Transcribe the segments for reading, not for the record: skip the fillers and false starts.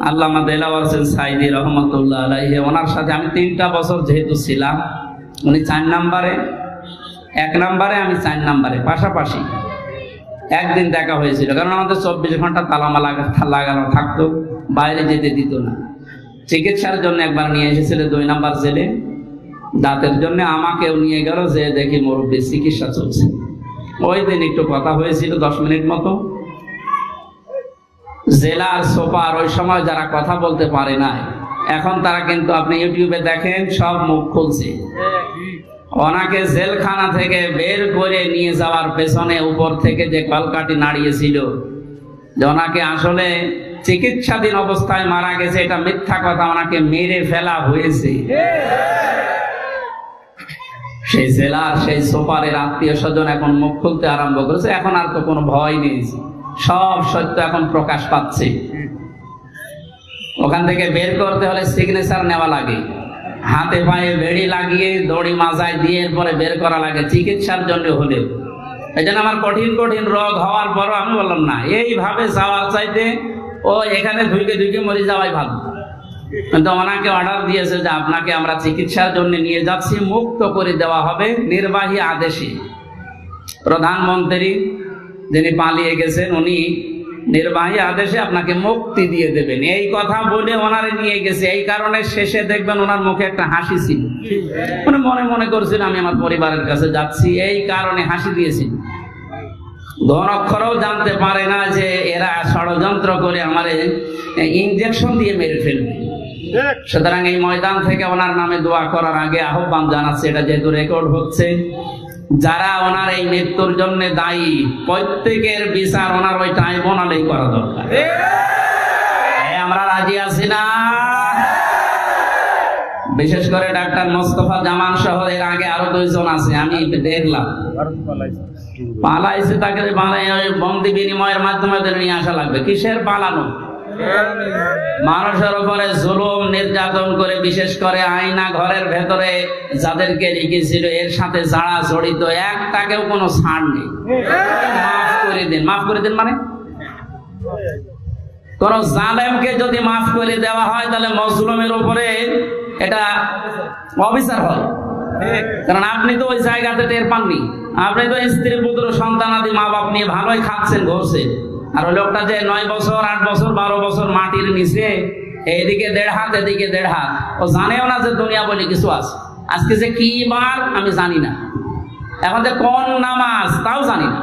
আল্লামা দেলাওয়ার হোসেন সাইদি রহমতুল্লাহ আলাইহি, ওনার সাথে আমি 3টা বছর যেহেতু ছিলাম, উনি 4 নম্বরে, 1 নম্বরে, আমি 4 নম্বরে, পাশাপাশি একদিন দেখা হয়েছিল। কারণ আমাদের 24 ঘন্টা তালামা লাগানো থাকতো, বাইরে যেতে দিত না। চিকিৎসার জন্য একবার নিয়ে এসেছিল 2 নম্বর জেলে, দাঁতের জন্য আমাকেও নিয়ে গেল, যে দেখি মুরব্বী চিকিৎসা চলছে। ওই দিন একটু কথা হয়েছিল 10 মিনিট মতো। জেলার সুপার ওই সময় যারা কথা বলতে পারে না, এখন তারা কিন্তু আপনি ইউটিউবে দেখেন সব মুখ খুলছে। ওনাকে জেলখানা থেকে বের করে নিয়ে যাওয়ার পেছনে উপর থেকে যে কলকাঠি নাড়িয়েছিল যে ওনাকে আসলে চিকিৎসাধীন অবস্থায় মারা গেছে, এটা মিথ্যা কথা, ওনাকে মেরে ফেলা হয়েছে। সেই জেলার সেই সুপারের আত্মীয় স্বজন এখন মুখ খুলতে আরম্ভ করেছে। এখন আর তো কোনো ভয় নেই, সব সত্য এখন প্রকাশ পাচ্ছে। ওখান থেকে বের করতে হলে সিগনেচার নেওয়া লাগে, হাতে পায়ে বেড়ি লাগিয়ে দড়ি মাজায় দিয়ে এরপরে বের করা লাগে, চিকিৎসার জন্য হলেও। এই জন্য আমার কঠিন কঠিন রোগ হওয়ার পরও আমি বললাম না, এইভাবে যাওয়ার চাইতে ও এখানে ধুইকে মরে যাওয়াই ভালো। কিন্তু ওনাকে অর্ডার দিয়েছে যে আপনাকে আমরা চিকিৎসার জন্য নিয়ে যাচ্ছি, মুক্ত করে দেওয়া হবে নির্বাহী আদেশে। প্রধানমন্ত্রী যিনি পালিয়ে গেছেন, উনি নির্বাহী আদেশে আপনাকে মুক্তি দিয়ে দেবেন, এই কথা বলে ওনারে নিয়ে গেছে। এই কারণে শেষে দেখবেন ওনার মুখে একটা হাসি ছিল, উনি মনে মনে করছিল আমি আমার পরিবারের কাছে যাচ্ছি, এই কারণে হাসি দিয়েছিল। ঘন অক্ষরেও জানতে পারে না যে এরা ষড়যন্ত্র করে আমার ইনজেকশন দিয়ে মেরে ফেলবে। সুতরাং এই ময়দান থেকে ওনার নামে দোয়া করার আগে আহ্বান জানাচ্ছে, এটা যেহেতু রেকর্ড হচ্ছে, যারা ওনার এই মৃত্যুর জন্য দায়ী প্রত্যেকের বিচার ওনার ওই ট্রাইব্যুনালেই করা দরকার। আমরা রাজি আছি না? বিশেষ করে ডাক্তার মোস্তফা জামান সহ এর আগে আরো 2 জন আছে, আমি দেখলাম পালাইছে, তাকে বন্দি বিনিময়ের মাধ্যমে নিয়ে আসা লাগবে। কিসের পালানো? মানুষের উপরে জুলুম নির্যাতন করে, বিশেষ করে আয়না ঘরের ভেতরে যাদেরকে রেখেছিল এর সাথে যারা জড়িত, একটাকেও কোনো ছাড় নেই। মাফ করে দিন। মাফ করে দিন মানে কোন জালেমকে যদি মাফ করে দেওয়া হয় তাহলে মজলুমের উপরে এটা অবিচার হয়। কারণ আপনি তো ওই জায়গাতে টের পাননি, আপনি তো স্ত্রী পুত্র সন্তানাদি মা বাপ নিয়ে ভালোই খাচ্ছেন ঘরছেন, আর ওই লোকটা যে 9 বছর 8 বছর 12 বছর মাটির নিচে, এইদিকে 1.5 হাত এদিকে 1.5 হাত, ও জানেও না যে দুনিয়া বলে কিছু আছে। আজকে যে কি বার আমি জানি না, এখন যে কোন নামাজ তাও জানি না,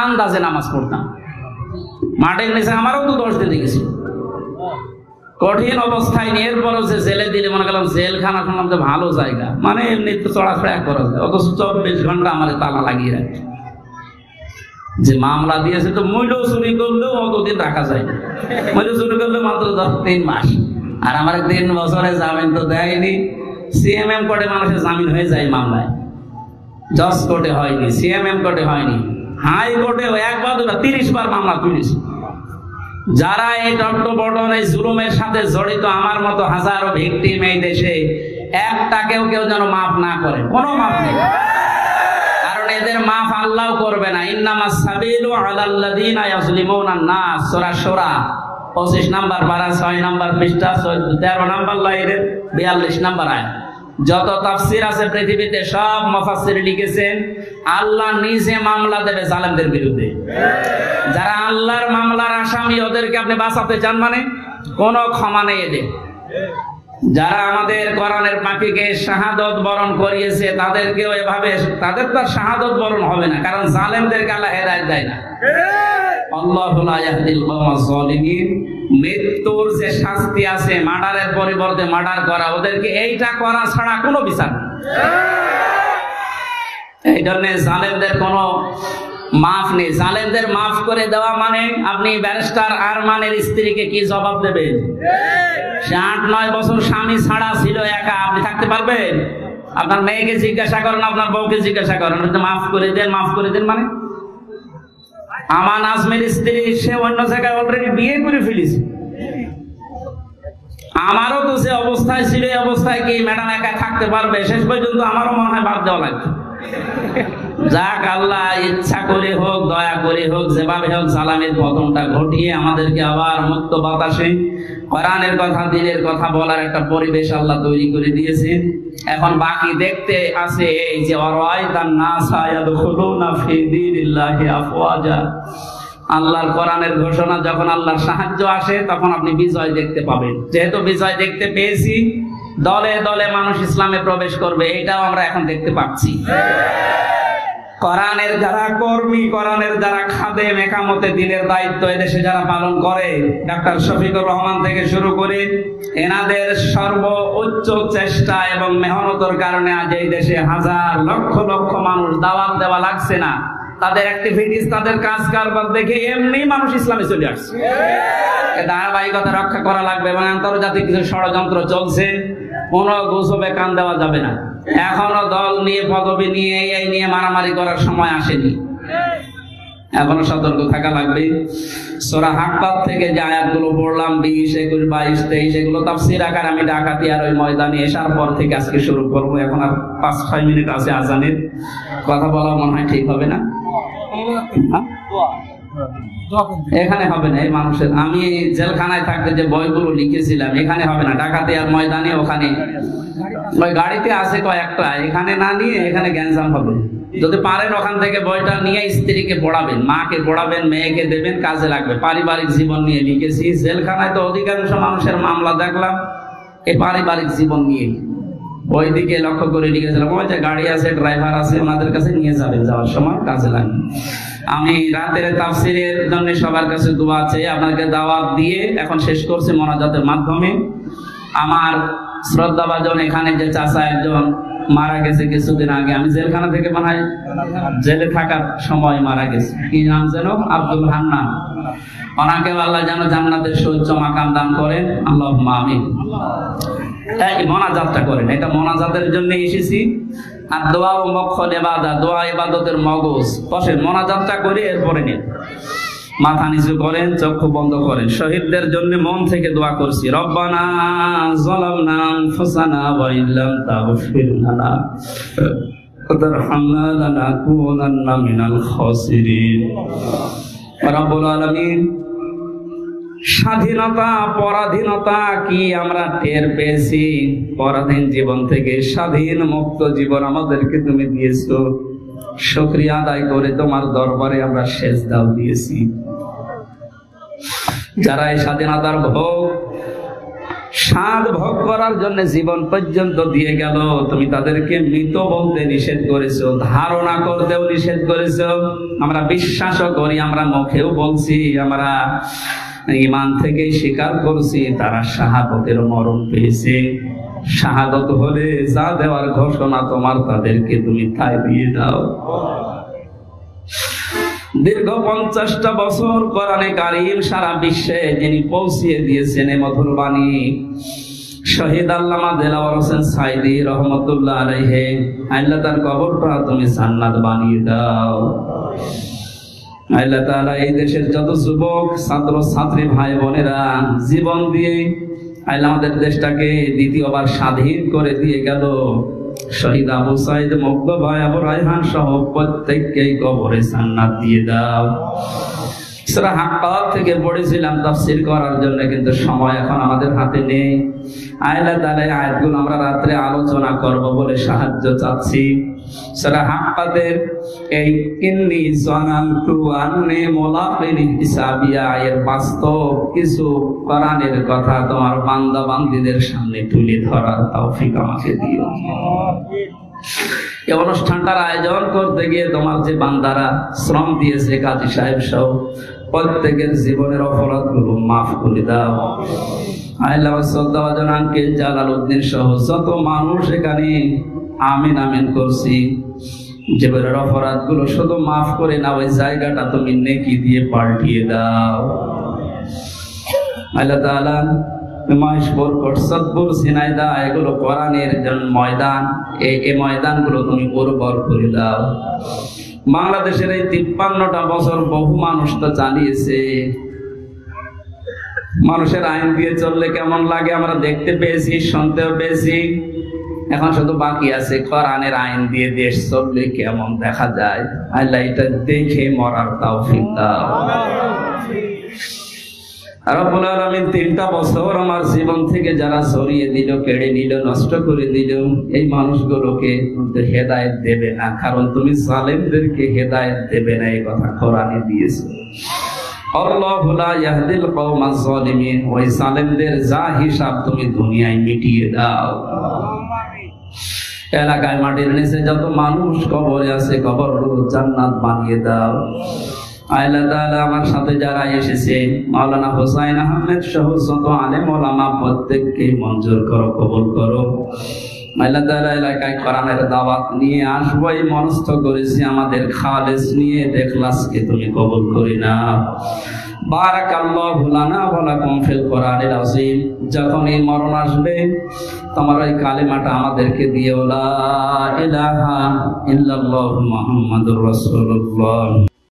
আন্দাজে নামাজ পড়তাম। মাটির নিচে আমারও তো 10 দিন দেখেছি কঠিন অবস্থায় নিয়ে, এরপরও যে জেলে দিলে মনে করলাম জেলখানা শুনলাম যে ভালো জায়গা, মানে এমনি তো চড়াফেরা করা যায়, অথচ 24 ঘন্টা আমার তালা লাগিয়ে রাখে। যে মামলা দিয়েছে তো মূল্য চুরি করলেও অতদিন রাখা যায় না, মূল্য চুরি করলে মাত্র 3 মাস, আর আমার 3 বছরে জামিন তো দেয়নি। সিএমএম কোর্টে মানুষের জামিন হয়ে যায় মামলায়, জজ কোর্টে হয়নি, সিএমএম কোর্টে হয়নি, হাই কোর্টে 1 বার 2 বার 30 বার মামলা তুলেছে। যারা এই টট্টবটন এই জুলুমের সাথে জড়িত, আমার মতো হাজারো ভিকটিম এই দেশে, একটাকেও কেউ যেন মাফ না করে, কোনো মাফ নেই। কারণ এদের মাফ আল্লাহ করবে না। ইন্নামাস সাবিলু আলাল্লাযিনা ইয়াজলিমুনান নাস, সূরা শূরা 25 নম্বর পারা 6 নম্বর পৃষ্ঠা 13 নম্বর লাইনের 42 নম্বর আয়াত। যত তাফসীর আছে পৃথিবীতে সব মুফাসসির লিখেছেন আল্লাহ নিজে মামলা দেবে জালেমদের বিরুদ্ধে। যারা আল্লাহর মামলার আসামি, ওদেরকে আপনি বাঁচাতে চান মানে কোনো ক্ষমা নেই এদের। যারা আমাদের কোরআনের পাখিকে শাহাদত বরণ করিয়েছে, তাদেরকেও এভাবে, তাদের তো শাহাদত বরণ হবে না, কারণ জালেমদেরকে আল্লাহ হেদায়েত দেয় না। আল্লাহু লা ইয়াহদিল কওমাজ জালিমিন। মৃত্যুর যে শাস্তি আছে, মার্ডারের পরিবর্তে মার্ডার করা, ওদেরকে এইটা করা ছাড়া কোনো বিচার নেই। এই জন্য জালেমদের কোনো মাফ নেই। জালেমদের মাফ করে দেওয়া মানে আপনি ব্যারিস্টার আরমানের স্ত্রীকে কি জবাব দেবেন? সে 8-9 বছর স্বামী ছাড়া ছিল, একা, আপনি থাকতে পারবেন? আপনার মেয়েকে জিজ্ঞাসা করেন, আপনার বউকে জিজ্ঞাসা করেন, মাফ করে দেন, মাফ করে দেন মানে। আমান আজমের স্ত্রী, সে অন্য জায়গায় অলরেডি বিয়ে করে ফেলেছে। আমারও তো যে অবস্থায় ছিল, এই অবস্থায় কি ম্যাডাম একা থাকতে পারবে? শেষ পর্যন্ত আমারও মনে হয় বাদ দেওয়া লাগবে। যাক, আল্লাহ ইচ্ছা করে হোক, দয়া করে হোক, যেভাবে হোক সালামের পতনটা ঘটিয়ে আমাদেরকে আবার মুক্ত বাতাসে কোরআনের কথা, দ্বীনের কথা বলার একটা পরিবেশ আল্লাহ তৈরি করে দিয়েছে। এখন বাকি দেখতে আছে এই যে ওয়ারাইতান নাসা ইয়াদখুলুনা ফি দীনিল্লাহি আফওয়াজা। আল্লাহর কোরআনের ঘোষণা, যখন আল্লাহর সাহায্য আসে তখন আপনি বিজয় দেখতে পাবেন। যেহেতু বিজয় দেখতে পেয়েছি, দলে দলে মানুষ ইসলামে প্রবেশ করবে, এটাও আমরা এখন দেখতে পাচ্ছি। কোরআনের যারা কর্মী, কোরআনের যারা খাদেম, একামতে দ্বীনের দায়িত্ব এদেশে যারা পালন করে, ডাক্তার শফিকুর রহমান থেকে শুরু করে এনাদের সর্বোচ্চ চেষ্টা এবং মেহনতের কারণে আজ এই দেশে হাজার লক্ষ লক্ষ মানুষ দাওয়াত দেওয়া লাগছে না। তাদের অ্যাক্টিভিটিস, তাদের কাজ কারবার দেখে এমনি মানুষ ইসলামে চলে আসছে। ধারাবাহিকতা রক্ষা করা লাগবে এবং আন্তর্জাতিক কিছু ষড়যন্ত্র চলছে, কোন গুজবে কান দেওয়া যাবে না। এখনো দল নিয়ে, পদবি নিয়ে, এই নিয়ে মারামারি করার সময় আসেনি, এখনো সতর্ক থাকা লাগবে। সূরা হাক্কাত থেকে যে আয়াতগুলো পড়লাম 20, 21, 22, 23, এগুলো তাফসীর আকারে আমি ডাকাতিয়ার ওই ময়দানে এসার পর থেকে আজকে শুরু করবো। এখন আর 5-6 মিনিট আছে আজানের, কথা বলা মনে হয় ঠিক হবে না। এখানে হবে না, এই মানুষের, আমি জেলখানায় থাকতে যে বইগুলো লিখেছিলাম এখানে হবে না, ডাকাতিয়ার ময়দানে ওখানে ওই গাড়িতে আছে কয়েকটা, এখানে না নিয়ে এখানে গ্যাঞ্জাম হবে। যদি পারেন ওখান থেকে বইটা নিয়ে স্ত্রীকে পড়াবেন, মাকে পড়াবেন, মেয়েকে দেবেন, কাজে লাগবে। পারিবারিক জীবন নিয়ে লিখেছি। জেলখানায় তো অধিকাংশ মানুষের মামলা দেখলাম এই পারিবারিক জীবন নিয়ে, ওইদিকে লক্ষ্য করে লিখেছিলাম। ওই যে গাড়ি আছে, ড্রাইভার আছে, ওনাদের কাছে নিয়ে যাবেন, যাওয়ার সময় কাজে লাগবে। আমি রাতের তাফসীরের জন্য সবার কাছে দোয়া চেয়ে আপনাকে দাওয়াত দিয়ে এখন শেষ করছি মোনাজাতের মাধ্যমে। আমার শ্রদ্ধাভাজন এখানে যে চাচা একজন মারা গেছে কিছুদিন আগে, আমি জেলখানা থেকে মনে হয় জেলে থাকার সময় মারা গেছে, কি নাম যেন, আব্দুল হান্নান। ওনাকে আল্লাহ যেন জান্নাতের সুউচ্চ মাকাম দান করেন, আল্লাহুম্মা আমিন। এই মোনাজাতটা করেন, এটা মোনাজাতের জন্য এসেছি। আর দোয়া ও মক্খল ইবাদত, দোয়া ইবাদতের মগজ। বসেন, মোনাজাতটা করে এরপরে নিন, মাথা নিচু করেন, চক্ষু বন্ধ করেন। শহীদদের জন্য মন থেকে দোয়া করছি। রব্বানা যালামনা আনফুসানা ওয়া ইল্লাম তাগফির লানা ওয়া তারহামনা লানাকুনান্না মিনাল খাসিরিন। রব্বুল আলামিন, স্বাধীনতা পরাধীনতা কি আমরা টের পেয়েছি। পরাধীন জীবন থেকে স্বাধীন মুক্ত জীবন আমাদেরকে তুমি দিয়েছো। শুকরিয়া আদায় করে তোমার দরবারে আমরা সেজদাও দিয়েছি। যারা এই স্বাধীনতার স্বাদ ভোগ করার জন্য জীবন পর্যন্ত দিয়ে গেল, তুমি তাদেরকে মৃত বলতে নিষেধ করেছো, ধারণা করতেও নিষেধ করেছো। আমরা বিশ্বাসও করি, আমরা মুখেও বলছি, আমরা ঈমান থেকে স্বীকার করছি তারা শাহাদতের মরণ পেয়েছে। শাহাদত হলে যা দেওয়ার ঘোষণা তোমার, তাদেরকে তুমি তাই দিয়ে দাও। দীর্ঘ 50টা বছর কোরআনে কারীম সারা বিশ্বে যিনি পৌঁছিয়ে দিয়েছেন এই মধুর বাণী, শহীদ আল্লামা দেলাওয়ার হোসেন সাইদি রহমতুল্লাহ আলাইহি, আল্লাহ তার কবরটা তুমি জান্নাত বানিয়ে দাও। আল্লাহ তাআলা এই দেশের যত যুবক ছাত্র ছাত্রী ভাই বোনেরা জীবন দিয়ে আল্লাহ আমাদের দেশটাকে দ্বিতীয়বার স্বাধীন করে দিয়ে গেল, শহীদ আবু সাইদ, মুগ্ধ ভাই আবু রায়হান সহ প্রত্যেককেই কবরে জান্নাত দিয়ে দাও। সূরা হাক্কাত থেকে পড়েছিলাম তাফসীর করার জন্য, কিন্তু সময় এখন আমাদের হাতে নেই। আল্লাহ তাআলা আয়াতগুলো আমরা রাত্রে আলোচনা করব বলে সাহায্য চাচ্ছি। সূরা হাক্কাতের এই ইন্নী যানানতু আন্নী মুলাকিন হিসাবিয়া এর বাস্তব কিছু কোরআনের কথা তোমার বান্দা বান্দীদের সামনে তুলে ধরার তৌফিক আমাকে দিও। এই অনুষ্ঠানটার আয়োজন করতে গিয়ে তোমার যে বান্দারা শ্রম দিয়েছে, কাজী সাহেব সহ প্রত্যেকের জীবনের অপরাধগুলো মাফ করে দাও। আল্লাহ শ্রদ্ধাভাজন আঙ্কেল জালালউদ্দিন সহ যত মানুষ এখানে আমিন আমিন করছি, জীবনের অপরাধগুলো শুধু মাফ করে না, ওই জায়গাটা তুমি নেকি দিয়ে পাল্টিয়ে দাও। আল্লাহ তাআলা মহেশপুর, কোটসাদপুর, ঝিনাইদহ এগুলো কোরআনের ময়দান, এই ময়দানগুলো তুমি উর্বর করে দাও। বাংলাদেশের এই 53টা বছর বহু মানুষ তো চালিয়েছে। মানুষের আইন দিয়ে চললে কেমন লাগে আমরা দেখতে পেয়েছি, শুনতেও পেয়েছি। এখন শুধু বাকি আছে কোরআনের আইন দিয়ে দেশ চললে কেমন দেখা যায়। আল্লাহ এটা দেখে মরার তৌফিক দাও। রব্বুল আলামিন 3টা বছর আমার জীবন থেকে যারা সরিয়ে দিল, কেড়ে নিল, নষ্ট করে দিল, এই মানুষগুলোকে হেদায়েত দেবে না, কারণ তুমি জালেমদেরকে হেদায়েত দেবে না, এই কথা কোরআনে দিয়েছো। আল্লাহু লা ইয়াহদিল কওমাজ জালিমিন, ওই জালেমদের যা হিসাব তুমি দুনিয়ায় মিটিয়ে দাও। এলাকায় মাটির নিচে যত মানুষ কবরে আছে, কবরগুলো জান্নাত বানিয়ে দাও। আল্লাহ তাআলা আমার সাথে যারা এসেছে, মাওলানা হোসাইন আহমেদ সহ যত আলেম ওলামা প্রত্যেককে মঞ্জুর করো, কবুল করো। আল্লাহ তাআলা এলাকায় কোরআনের দাওয়াত নিয়ে আসবো এই মনস্থ করেছি, আমাদের খালেস নিয়ে ইখলাসকে তুমি কবুল করে নাও। বারাকাল্লাহু লানা ওয়া লাকুম ফিল কোরআনিল আযীম। যখন এই মরণ আসবে, তোমার ওই কালেমাটা আমাদেরকে দিও, লা ইলাহা ইল্লাল্লাহু মুহাম্মাদুর রাসূলুল্লাহ।